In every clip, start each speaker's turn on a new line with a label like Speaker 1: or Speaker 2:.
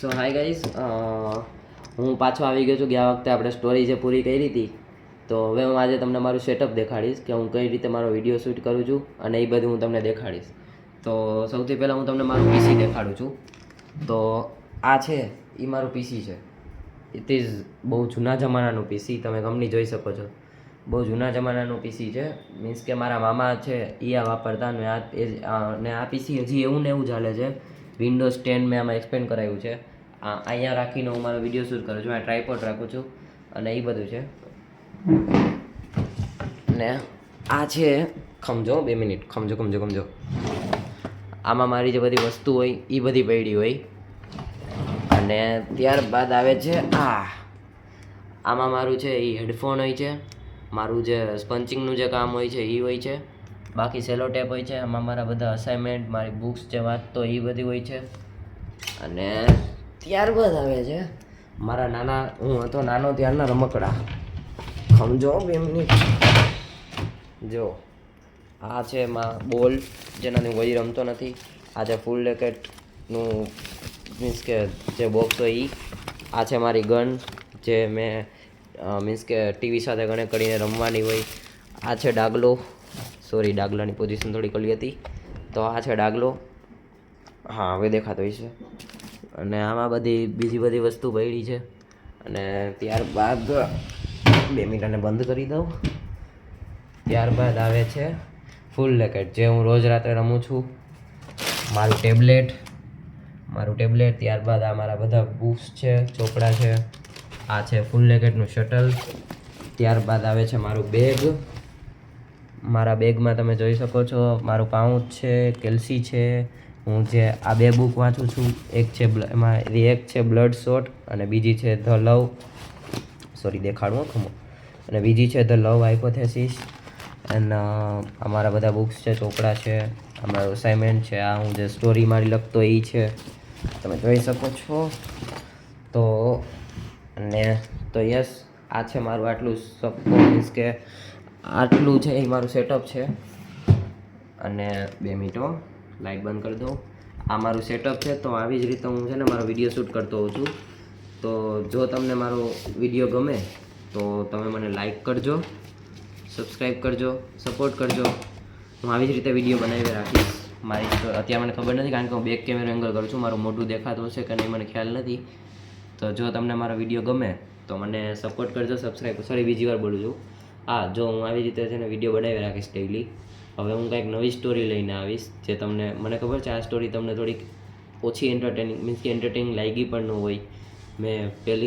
Speaker 1: સો hi guys, હું પાછો આવી ગયો છું. ગયા વખતે આપણે સ્ટોરી જે પૂરી કરી હતી, તો હવે હું આજે તમને મારું સેટઅપ દેખાડીશ કે હું કઈ રીતે મારો વિડીયો શૂટ કરું છું અને એ બધું હું તમને દેખાડીશ. તો સૌથી પહેલાં હું તમને મારું પીસી દેખાડું છું. તો આ છે એ મારું પીસી છે. ઇટ ઇઝ બહુ જૂના જમાનાનું પીસી, તમે કંપની જોઈ શકો છો. બહુ જૂના જમાનાનું પીસી છે, મીન્સ કે મારા મામા છે એ આ વાપરતા ને આ પીસી હજી એવું ને એવું ચાલે છે. વિન્ડોઝ 10 મેં આમાં એક્સપેન્ડ કરાવ્યું છે. અહીંયા રાખીને હું મારો વિડીયો શૂટ કરું છું. આ ટ્રાયપોડ રાખું છું અને એ બધું છે. ને આ છે, ખમજો 2 મિનિટ, ખમજો. આમાં મારી જે બધી વસ્તુ હોય એ બધી પડી હોય. અને ત્યારબાદ આવે છે આમાં મારું છે એ હેડફોન હોય છે, મારું જે સ્પંચિંગનું જે કામ હોય છે એ હોય છે, બાકી સેલો ટેપ હોય છે. આમાં મારા બધા અસાઇનમેન્ટ, મારી બુક્સ જે વાંચતો એ બધી હોય છે. અને ત્યારબાદ આવે છે મારા હું હતો નાનો ત્યારના રમકડા. સમજો 2 મિનિટ. જો આ છે એમાં બોલ, જેનાથી હું કોઈ રમતો નથી. આ છે ફૂલ રેકેટનું મીન્સ કે જે બોક્સ હોય એ. આ છે મારી ગન, જે મેં મીન્સ કે ટીવી સાથે કનેક્ટ કરીને રમવાની હોય. આ છે ડાગલો, સોરી ડાગલાની પોઝિશન થોડી ખોલી હતી. તો આ છે ડાગલો, હા હવે દેખાતો હોય છે. અને આમાં બીજી બધી વસ્તુ પડી છે. અને ત્યારબાદ 2 મિનિટ આને બંધ કરી દઉં. ત્યારબાદ આવે છે ફૂલ રેકેટ, જે હું રોજ રાત્રે રમું છું. મારું ટેબ્લેટ. ત્યારબાદ આ મારા બધા બુક્સ છે, ચોપડા છે. આ છે ફૂલ રેકેટનું શટલ. ત્યારબાદ આવે છે મારું બેગ. મારા બેગમાં તમે જોઈ શકો છો મારું પાઉચ છે, કેલ્સી છે. હું જે આ 2 બુક વાંચું છું, એક છે બ્લડ શોટ અને બીજી છે ધ લવ, સોરી દેખાડવું ખમો, અને બીજી છે ધ લવ હાઇપોથેસિસ. એન્ડ અમારા બધા બુક્સ છે, ચોપડા છે, અમારું અસાઇનમેન્ટ છે. આ હું જે સ્ટોરી મારી લખતો એ છે, તમે જોઈ શકો છો. તો યસ, આ છે મારું આટલું મીન્સ કે આટલું છે એ મારું સેટઅપ છે. અને 2 મિનિટો લાઇટ બંધ કરી દઉં. આ મારું સેટઅપ છે. તો આવી જ રીતે હું છે ને મારો વિડીયો શૂટ કરતો હોઉં છું. તો જો તમને મારો વિડીયો ગમે તો તમે મને લાઈક કરજો, સબસ્ક્રાઈબ કરજો, સપોર્ટ કરજો. હું આવી જ રીતે વિડીયો બનાવી રાખીશ. અત્યારે મને ખબર નથી, કારણ કે હું બેક કેમેરા એંગલ કરું છું. મારું મોઢું દેખાતું હશે કે નહીં મને ખ્યાલ નથી. તો જો તમને મારો વિડીયો ગમે તો મને સપોર્ટ કરજો, સબસ્ક્રાઈબ, સોરી બીજી વાર બોલું છું. હા, જો હું આવી રીતે છે ને વિડીયો બનાવી રાખીશ ડેઈલી. હવે હું કંઈક નવી સ્ટોરી લઈને આવીશ, જે મને ખબર છે આ સ્ટોરી તમને થોડીક ઓછી એન્ટરટેનિંગ મીન્સ કે એન્ટરટેનિંગ લાગી પણ ન હોય.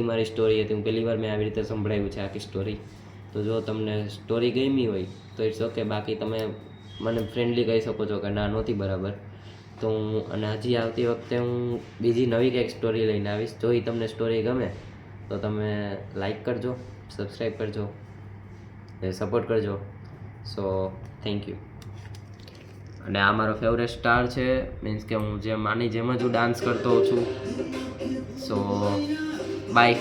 Speaker 1: મારી સ્ટોરી હતી, પહેલી વાર મેં આવી રીતે સંભળાવ્યું છે આખી સ્ટોરી. તો જો તમને સ્ટોરી ગમી હોય તો ઇટ્સ ઓકે, બાકી તમે મને ફ્રેન્ડલી કહી શકો છો કે ના નહોતી બરાબર. તો અને હજી આવતી વખતે હું બીજી નવી કંઈક સ્ટોરી લઈને આવીશ. જો એ તમને સ્ટોરી ગમે તો તમે લાઈક કરજો, સબસ્ક્રાઈબ કરજો, સપોર્ટ કરજો. So thank you. અને આ મારો ફેવરેટ સ્ટાર છે, મીન્સ કે હું જેમ જ હું ડાન્સ કરતો હોઉં છું. So bye.